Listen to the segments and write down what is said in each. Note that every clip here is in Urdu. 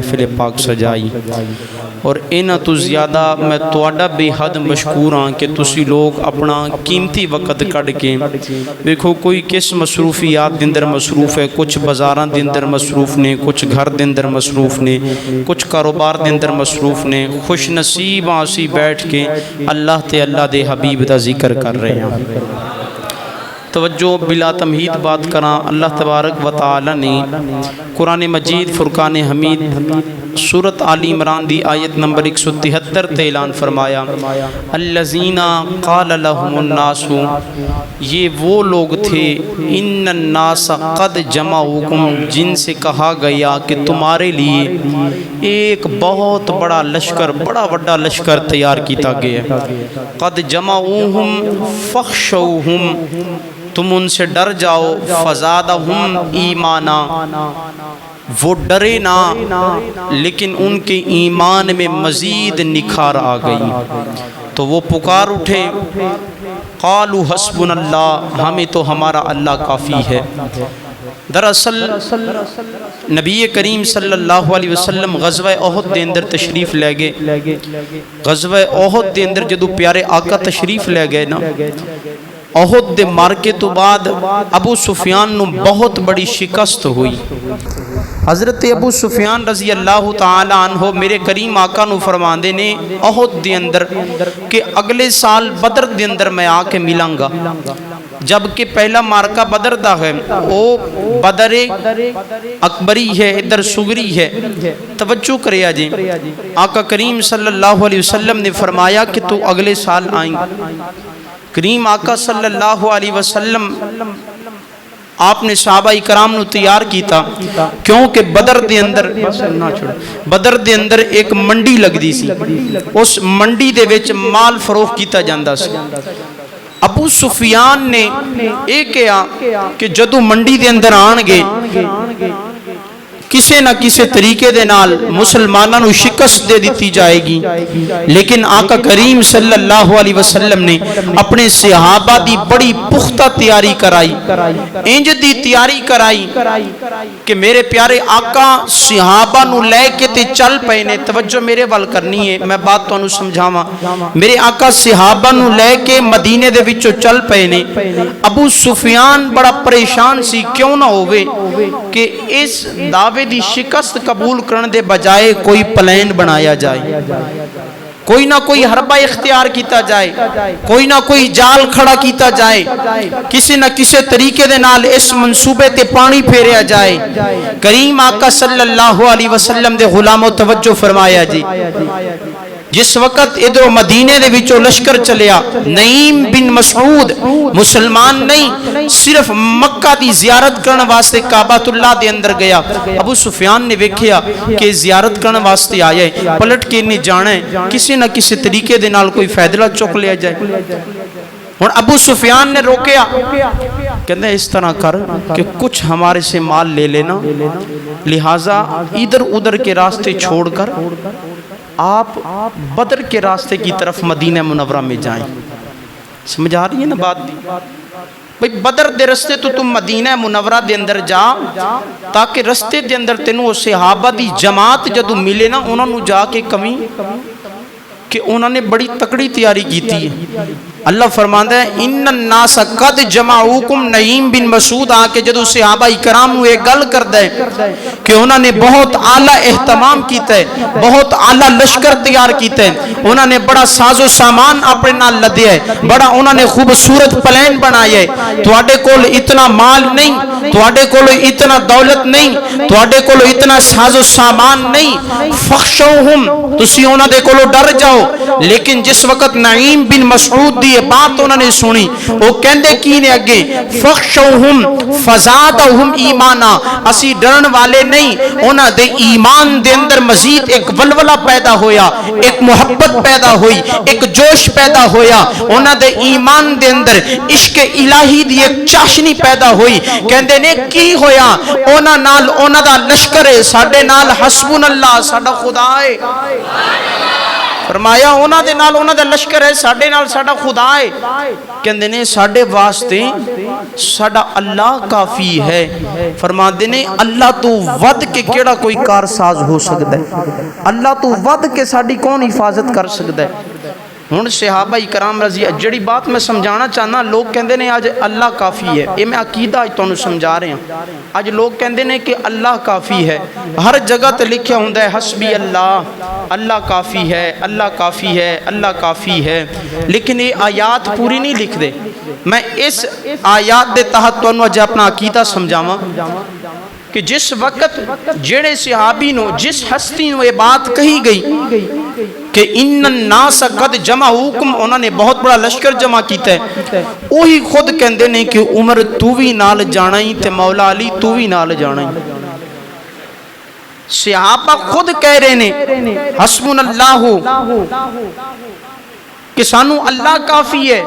محفل پاک سجائی اور انہاں تو زیادہ میں تواڈا بے حد مشکور ہاں کہ تسی لوگ اپنا قیمتی وقت کڈ کے دیکھو کوئی کس مصروفیات دے اندر مصروف ہے، کچھ بازاراں دے اندر مصروف نے، کچھ گھر دے اندر مصروف نے، کچھ کاروبار دے اندر مصروف نے، خوش نصیب ہاں اسی بیٹھ کے اللہ تے اللہ دے حبیب دا ذکر کر رہے ہیں۔ توجہ بلا تمہید بات کراں، اللہ تبارک و تعالی نے قرآن مجید فرقان حمید سورت آل عمران دی آیت نمبر 173 تے اعلان فرمایا، الذین قال لهم الناس، یہ وہ لوگ تھے، ان الناس قد جمعوکم، جن سے کہا گیا کہ تمہارے لیے ایک بہت بڑا لشکر، بڑا بڑا لشکر تیار کیتا گیا ہے، قد جمعوہم فخشوہم، تم ان سے ڈر جاؤ، فزادہم ایمانا، وہ ڈرے نہ لیکن ان کے ایمان میں مزید نکھار آ گئی، تو وہ پکار اٹھے، قالوا حسبنا اللہ، ہمیں تو ہمارا اللہ کافی ہے۔ دراصل نبی کریم صلی اللہ علیہ وسلم غزوہ احد دے اندر تشریف لے گئے، غزوہ احد دے اندر جدو پیارے آقا تشریف لے گئے نا، احد دے مارکے تو بعد ابو سفیان نو بہت بڑی شکست ہوئی۔ حضرت ابو سفیان رضی اللہ تعالی عنہ میرے کریم آقا نو فرماندے نے احد دے اندر کہ اگلے سال بدر دے اندر میں آ کے ملاں گا، جبکہ پہلا مارکہ بدر دا ہے، وہ بدر اکبری ہے، ادھر صغری ہے۔ توجہ کرے آجیں، آقا کریم صلی اللہ علیہ وسلم نے فرمایا کہ تو اگلے سال آئیں۔ کریم آقا صلی اللہ علیہ وسلم آپ نے صحابہ کرام نو تیار کیتا، کیونکہ بدر دے اندر ایک منڈی لگ دی سی، اس منڈی دے وچ مال فروخت کیتا جاندا سی۔ ابو سفیان نے ایک کہا کہ جدو منڈی دے اندر آن گے کسے نہ کسے طریقے دے نال مسلمانوں نو شکست دے دیتی جائے گی، لیکن آقا کریم صلی اللہ علیہ وسلم نے اپنے صحابہ دی بڑی پختہ تیاری کرائی، انج دی تیاری کرائی کہ میرے پیارے آقا صحابہ نو لے کے تے چل پئے نے۔ توجہ میرے وال کرنی ہے، میں بات تو انو سمجھاواں، میرے آقا صحابہ نو لے کے مدینے دے وچوں چل پئے نے۔ ابو سفیان بڑا پریشان سی، کیوں نہ ہوئے کہ اس دعوے دی شکست قبول کرنے دے بجائے کوئی پلان بنایا جائے، کوئی نہ کوئی حربہ اختیار کیتا جائے، کوئی نہ کوئی جال کھڑا کیتا جائے، کسی نہ کسی طریقے دے نال اس منصوبے تے پانی پھیریا جائے۔ کریم آقا صلی اللہ علیہ وسلم دے غلاموں توجہ فرمایا جی، جس وقت ادھر مدینے دے وچوں لشکر چلیا، نعیم بن مسعود مسلمان نہیں، صرف مکہ دی زیارت کرنے واسطے کعبۃ اللہ دے اندر گیا۔ ابو سفیان نے ویکھیا کہ زیارت کرنے واسطے آیا ہے، پلٹ کے نہیں جانا ہے، کسی نہ کسی طریقے دے نال کوئی فیصلہ چک لیا جائے۔ اور ابو سفیان نے روکیا، کہتے ہیں اس طرح کر کہ کچھ ہمارے سے مال لے لینا، لہٰذا ادھر ادھر کے راستے چھوڑ کر آپ بدر کے راستے کی طرف مدینہ منورہ میں جائیں۔ سمجھ آ رہی ہے نا بات؟ بھئی بدر دے رستے تو تم مدینہ منورہ دے اندر جا، تاکہ رستے دے اندر تینوں صحابہ دی جماعت جدو ملے نا، انہوں نے جا کے کمی کہ انہوں نے بڑی تکڑی تیاری کی تھی۔ اللہ فرماندہ ہے ان الناس قد جمعوکم، نعیم بن مسعود آکے جدو صحابہ کرام ہوئے گل کر دے کہ انہوں نے بہت اعلیٰ اہتمام کیتا ہے، بہت اعلیٰ لشکر تیار کیتا ہے، انہوں نے بڑا ساز و سامان اپنے نال لدیا ہے، بڑا انہوں نے خوبصورت پلان بنایا ہے۔ تواڈے کول اتنا مال نہیں، تواڈے کول اتنا دولت نہیں، تواڈے کول اتنا ساز و سامان نہیں، فخشوہم، تسی انہوں دے کولو ڈر جاؤ۔ لیکن جس وقت نعیم بن مسعود دی یہ بات انہوں نے سنی، وہ کہندے کی نے اگے فخشوہم فزادہم ایمانا، اسی ڈرن والے نہیں، انہوں دے ایمان دے اندر مزید ایک ولولہ پیدا ہویا، ایک محبت پیدا ہوئی، ایک جوش پیدا ہویا، انہوں دے ایمان دے اندر عشق الہی دی ایک چاشنی پیدا ہوئی۔ کہندے نے کی ہویا؟ انہوں نال انہوں دا لشکر ہے، ساڑھے نال حسبن اللہ، ساڑھا خدا ہے۔ فرمایا انہاں دے نال انہاں دا لشکر ہے، ساڈے نال ساڈا خدا ہے۔ کہندے نے ساڈے واسطے ساڈا اللہ کافی ہے۔ فرماندے نے اللہ تو ود کے کیڑا کوئی کارساز ہو سکدا ہے، اللہ تو ود کے ساڈی کون حفاظت کر سکدا ہے۔ ہن صحابہ کرام رضی جڑی بات میں سمجھانا چاہنا، لوگ کہندے نے آج اللہ کافی ہے، یہ میں عقیدہ اج تانوں سمجھا رہا ہوں۔ آج لوگ کہندے نے کہ اللہ کافی ہے، ہر جگہ تے لکھیا ہوندا ہے حسبی اللہ، اللہ کافی ہے، اللہ کافی ہے، اللہ کافی ہے، لیکن یہ آیات پوری نہیں لکھ دے۔ میں اس آیات دے تحت تانوں اج اپنا عقیدہ سمجھاواں کہ جس وقت جڑے صحابی نو جس ہستی نو یہ بات کہی گئی کہ ان الناس قد جمعوکم، انہوں نے بہت بڑا لشکر جمع کیتا ہے، وہی خود کہندے نے کہ عمر تو بھی نال جانا ہی تے مولا علی تو بھی نال جانا ہی۔ صحابہ خود کہہ رہے نے حسبنا اللہ کہ سانو اللہ کافی ہے۔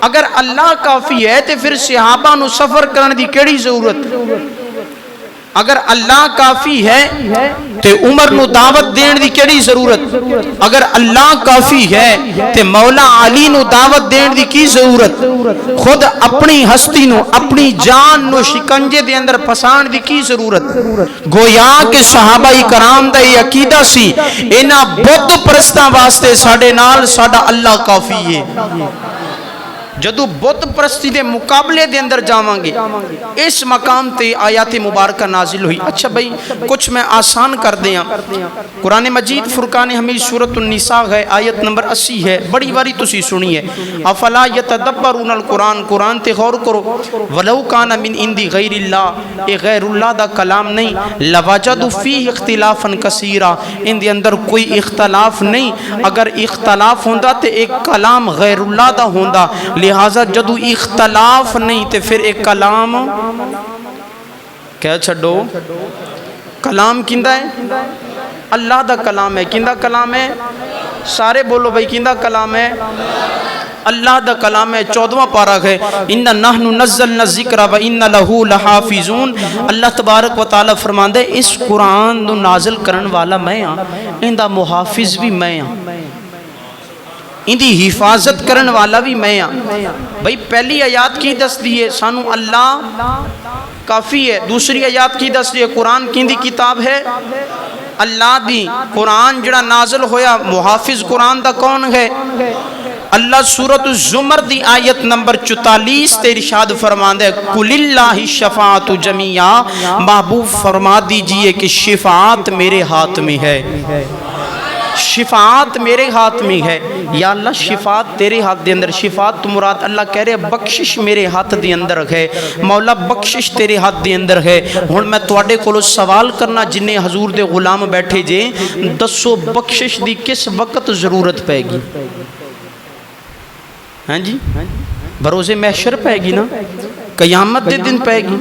اگر اللہ کافی ہے تے پھر صحابہ نو سفر کرنے دی کیڑی ضرورت؟ اگر اللہ کافی ہے تے عمر نو دعوت دین دی کیڑی ضرورت؟ اگر اللہ کافی ہے تے مولا علی نو دعوت دین دی کی ضرورت؟ خود اپنی ہستی نو اپنی جان نو شکنجے دے اندر پھسان دی کی ضرورت؟ گویا کہ صحابہ کرام دا یہ عقیدہ سی انہاں بت پرستاں واسطے ساڈے نال ساڈا اللہ کافی ہے۔ جدو بت پرستی دے مقابلے دے اندر جاواں گے اس مقام تے آیات مبارکہ نازل ہوئی۔ اچھا بھائی کچھ میں آسان کر دیاں، قرآن مجید فرقان حمید سورۃ النساء ہے، آیت نمبر 80 ہے، بڑی باری تسی سنی ہے، افلا یتدبرون القرآن، قرآن تے غور کرو، ولو کان من عند غیر اللہ، اے غیر اللہ دا کلام نہیں، لوجدوا فیہ اختلافا کثیرا، ان دے اندر کوئی اختلاف نہیں، اگر اختلاف ہوندا تے ایک کلام غیر اللہ دا ہوندا، لہذا جدو اختلاف نہیں تے پھر ایک کلام کیا چھڑو، کلام کندہ ہے؟ اللہ دا کلام ہے۔ کندہ کلام ہے؟ سارے بولو بھائی کندہ کلام ہے؟ اللہ دا کلام ہے۔ 14واں پارہ ہے، اِنَّا نَحْنُ نَزَّلْنَا الذِّکْرَ وَإِنَّا لَهُ لَحَافِظُونَ۔ اللہ تبارک و تعالی فرماندا ہے اس قرآن نو نازل کرن والا میں ہاں، ان دا محافظ بھی میں ہاں، ان دی حفاظت کرن والا بھی میں ہاں۔ بھئی پہلی آیات کی دس دیئے سانو اللہ کافی ہے، دوسری آیات کی دس دیئے قرآن کی دی کتاب ہے اللہ دی، قرآن جڑا نازل ہویا محافظ قرآن دا کون ہے؟ اللہ سورۃ الزمر دی آیت نمبر 44 تے ارشاد فرماندا ہے قُلِ اللَّهِ الشَّفَاعَةُ جَمِيعًا، محبوب فرما دیجئے کہ شفاعت میرے ہاتھ میں ہے، شفاعت میرے ہاتھ میں ہے۔ یا اللہ شفاعت تیرے ہاتھ دے اندر، شفاعت تو مراد اللہ کہہ رہے بخشش میرے ہاتھ دے اندر ہے، مولا بخشش تیرے ہاتھ دے اندر ہے۔ ہن میں تواڈے کولوں سوال کرنا جنہیں حضور دے غلام بیٹھے جے، دسو بخشش دی کس وقت ضرورت پے گی؟ ہاں جی بروز محشر پے گی نا، قیامت دے دن پے گی؟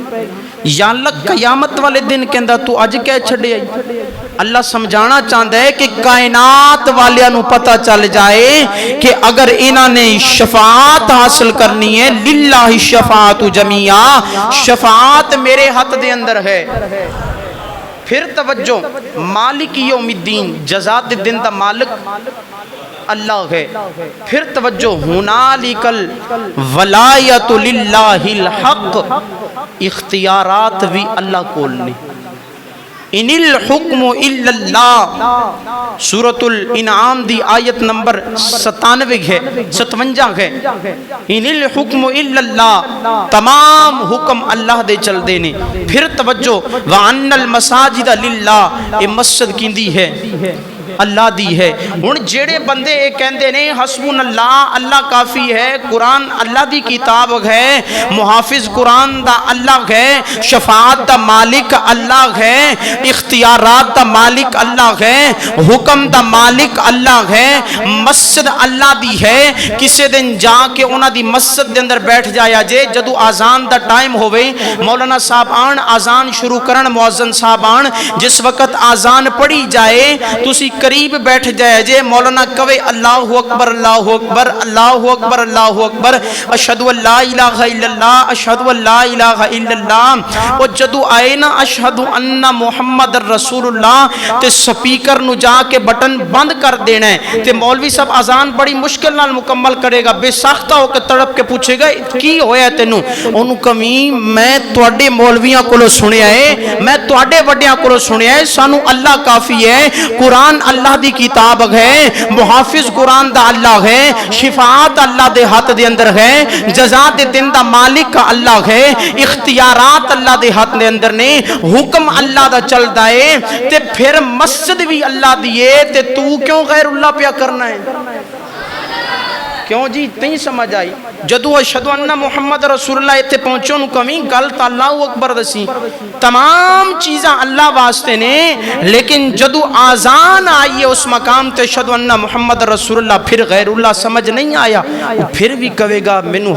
یا اللہ قیامت والے دن کہندا تو اج کہہ چھڑے آئی؟ اللہ سمجھانا چاہتا ہے کہ کائنات والیاں نو پتہ چل جائے کہ اگر انہاں نے شفاعت حاصل کرنی ہے، للہ الشفاعت جمیعا، شفاعت میرے ہاتھ دے اندر ہے۔ پھر توجہ، مالک یوم الدین، جزا دے دن دا مالک اللہ ہے۔ پھر توجہ، ہنالک الولایۃ للہ الحق، اختیارات بھی اللہ کول نے، ان الحکم الا اللہ، سورۃ الانعام دی آیت نمبر 97 ہے، 57 ہے، ان الحکم الا اللہ، تمام حکم اللہ دے چل دے نے۔ پھر توجہ، وان المساجد للہ، یہ مسجد کیندی ہے؟ اللہ دی ہے۔ ہن جڑے بندے یہ کہندے نے حسبنا اللہ، اللہ کافی ہے، قرآن اللہ دی کتاب ہے، محافظ قرآن دا اللہ ہے، شفاعت دا مالک اللہ ہے، اختیارات دا مالک اللہ ہے، حکم دا مالک اللہ ہے، مسجد اللہ دی ہے، کسے دن جا کے انہاں دی مسجد دے اندر بیٹھ جایا جے، جدو آزان دا ٹائم ہوئے، مولانا صاحب آن آزان شروع کرن، مؤذن صاحب آن، جس وقت آزان پڑھی جائے تسی قریب بیٹھ جائے جے مولانا کہے اللہ اکبر اللہ اکبر اللہ اکبر اللہ اکبر اشہد ان لا الہ الا اللہ اشہد ان لا الہ الا اللہ وہ جدو آئے نا اشہد ان محمد رسول اللہ تے سپیکر نو جا کے بٹن بند کر دینا ہے تے مولوی صاحب اذان بڑی مشکل نال مکمل کرے گا، بے ساختہ ہو کے تڑپ کے پوچھے گا کی ہویا تینوں؟ انہوں کمی میں تواڈے مولویاں کولو سنیا ہے، میں تواڈے وڈیاں کولو سنیا ہے، سانو اللہ کافی ہے، قرآن اللہ دی کتاب ہے، محافظ قرآن دا اللہ ہے، شفاعت اللہ دے ہاتھ دے اندر ہے، جزا دے دن دا مالک کا اللہ ہے، اختیارات اللہ دے ہاتھ دے اندر نے، حکم اللہ دا چل دائے تے پھر مسجد بھی اللہ دیئے تے تو کیوں غیر اللہ پیا کرنا ہے؟ کیوں جی تین سمجھ آئی؟ جدو اشہدو ان محمد رسول اللہ اتھے پہنچو انہوں کمی گلت اللہ اکبر دسی تمام چیزاں اللہ واسطے نے، لیکن جدو آزان آئی ہے اس مقام تے اشہدو ان محمد رسول اللہ پھر غیر اللہ سمجھ نہیں آیا، پھر بھی کہے گا مینوں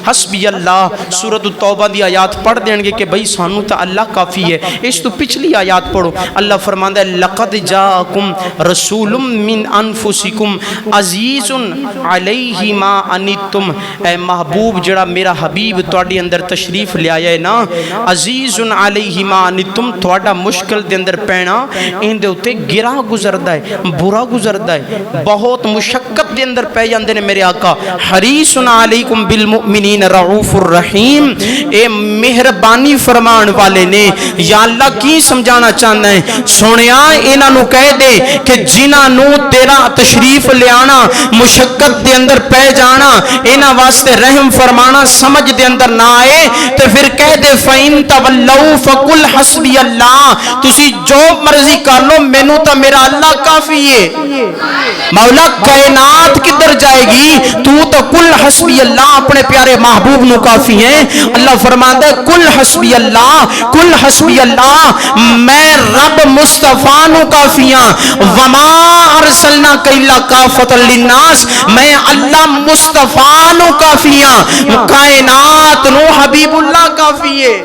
حسبی اللہ۔ سورۃ التوبہ دی آیات پڑھ دیں گے کہ بھئی سانو تا اللہ کافی ہے۔ اس تو پچھلی آیات پڑھو، اللہ فرماندا ہے لقد جاءکم رسول من انفسکم عزیز علیہ ما انتم، اے محبوب جڑا میرا حبیب تواڈے اندر تشریف لے آیا ہے نا، عزیز علیہ ما انتم تواڈا مشکل دے اندر پینا ان دے اوتے گرا گزردا ہے، برا گزردا ہے، بہت مشقت دے اندر پے جاندے نے میرے آقا۔ حریص علیکم بالمؤمنین رؤوف الرحیم، اے مہربانی فرمان والے نے۔ یا اللہ کی سمجھانا چاہنا ہے؟ سونیا انہاں نو کہہ دے کہ جنہاں نو تیرا تشریف لے آنا مشقت دے اندر پہ جانا انہاں واسطے رحم فرمانا سمجھ دے اندر نہ آئے تو پھر کہہ دے فَإِن تَوَلَّوْا فَقُلْ حَسْبِيَ اللَّهُ، تسی جو مرضی کر لو مینوں تا میرا اللہ کافی ہے۔ مولا کائنات کدھر جائے گی؟ تو تا کل حسبی اللہ اپنے پیارے محبوب نو کافی ہیں۔ اللہ فرماتا ہے کل حسبی اللہ، کل حسبی اللہ، میں رب مصطفیٰ نو کافی ہاں، وما ارسلناک الا کافۃ للناس، میں اللہ مصطفیٰ نو کافی ہاں، کائنات نو حبیب اللہ کافی ہے۔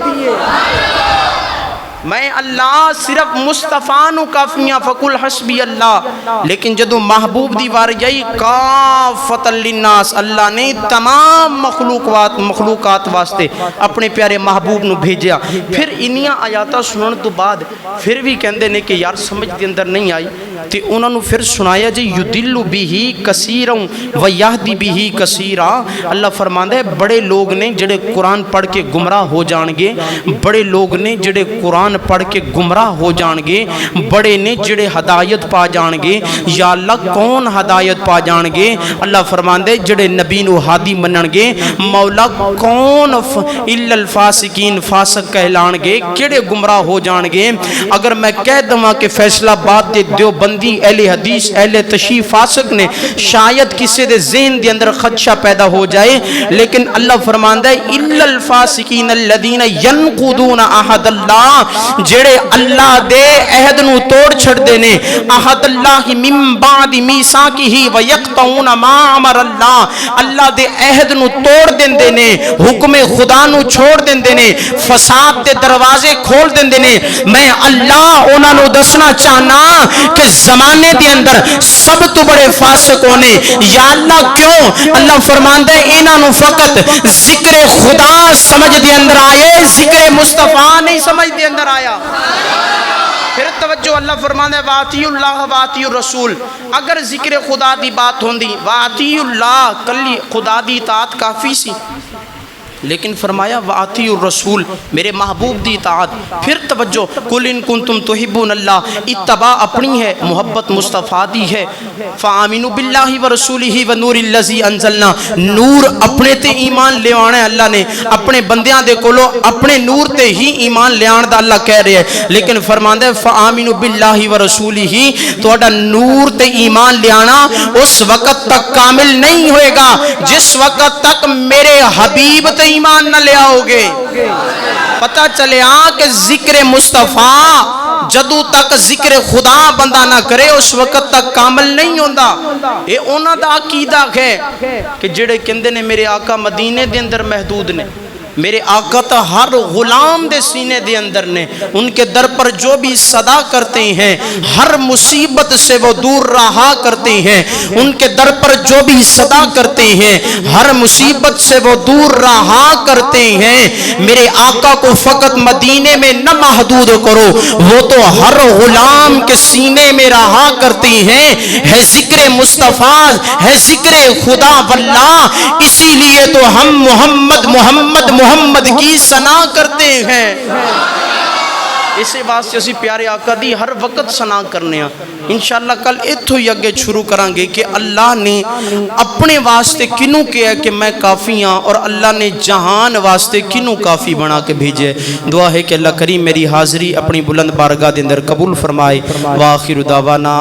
میں اللہ صرف مصطفیٰ نو کافی ہاں، فقل حسبی اللہ۔ لیکن جدو محبوب دی وار جائی کافۃ للناس، اللہ نے تمام مخلوقات واسطے اپنے پیارے محبوب نو بھیجیا۔ پھر انہیاں آیاتاں سنن تو بعد پھر بھی کہندے نے کہ یار سمجھ دے اندر نہیں آئی، تے انہوں نے پھر سنایا جی یدل بہی کثیرا و یہدی بہی کثیرا۔ اللہ فرماندا ہے بڑے لوگ نے جڑے قرآن پڑھ کے گمراہ ہو جان گے، بڑے لوگ نے جڑے قرآن پڑھ کے گمراہ ہو جان گے، بڑے نے جڑے ہدایت پا جان گے۔ یا اللہ کون ہدایت پا جان گے؟ اللہ فرماندے جڑے نبی نو ہادی منن گے۔ مولا کون الا الفاسقین، فاسق کہلان گے، کیڑے گمراہ ہو جان گے؟ اگر میں کہہ دوں کہ فیصلہ باد دے دیوبندی اہل حدیث اہل تشیع فاسق نے، شاید کسی دے ذہن دے اندر خدشہ پیدا ہو جائے، لیکن اللہ فرماندا ہے الا الفاسقین الذین ینقضون عہد اللہ، جڑے اللہ دے عہد نو توڑ چھڑ دے نے، عہد اللہ من بعد میثاقہ ویقطعون ما امر اللہ، اللہ دے عہد نو توڑ دیندے نے، حکم خدا نو چھوڑ دیندے نے، فساد دے دروازے کھول دیندے نے۔ میں اللہ انہاں نو دسنا چاہنا کہ زمانے دے اندر سب تو بڑے فاسق ہونے۔ یا اللہ کیوں؟ اللہ فرماندا ہے انہاں نو فقط ذکر خدا سمجھ دے اندر آئے، ذکر مصطفیٰ نہیں سمجھ دے اندر آیا۔ پھر توجہ اللہ فرماندا ہے واطیع اللہ واطیع الرسول، اگر ذکر خدا دی بات ہوندی واطیع اللہ کلی خدا دی اطاعت کافی سی، لیکن فرمایا واطیع الرسول میرے محبوب دی اطاعت۔ پھر توجہ قل ان کنتم تحبون اللہ، اتباع اپنی ہے، محبت مصطفیٰ دی ہے۔ فآمنوا باللہ ورسولہ ونور الذی انزلنا، نور اپنے تے ایمان لے آنا ہے اللہ نے، اپنے بندیاں دے کولو اپنے نور تے ہی ایمان لے آن دا اللہ کہہ رہے ہیں، لیکن فرماندا ہے فآمنوا باللہ ورسولہ، تہاڈا نور تے ایمان لے آنا اس وقت تک کامل نہیں ہوئے گا جس وقت تک میرے حبیب تے ایمان نہ لے آؤ گے۔ پتہ چلے کہ ذکر مصطفیٰ جدو تک ذکر خدا بندہ نہ کرے اس وقت تک کامل نہیں ہوندا۔ اے انہاں دا عقیدہ ہے کہ جڑے کہندے نے میرے آقا مدینے دے اندر محدود نے، میرے آقا تو ہر غلام دے سینے دے اندر نے ان کے در پر جو بھی صدا کرتے ہیں ہر مصیبت سے وہ دور رہا کرتے ہیں، ان کے در پر جو بھی صدا کرتے ہیں ہر مصیبت سے وہ دور رہا کرتے ہیں۔ میرے آقا کو فقط مدینے میں نہ محدود کرو، وہ تو ہر غلام کے سینے میں رہا کرتے ہیں۔ ہے ذکر مصطفیٰ، ہے ذکر خدا واللہ، اسی لیے تو ہم محمد محمد محمد کی ثنا کرتے ہیں۔ اسے واسطے اسی پیارے آقا دی ہر وقت ثنا کرنے ہیں۔ انشاءاللہ کل اتھو ہی اگے شروع کریں گے کہ اللہ نے اپنے واسطے کنوں کیا کہ میں کافی ہاں، اور اللہ نے جہان واسطے کنوں کافی بنا کے بھیجے۔ دعا ہے کہ اللہ کریم میری حاضری اپنی بلند بارگاہ دے اندر قبول فرمائے۔ وآخر دعوانا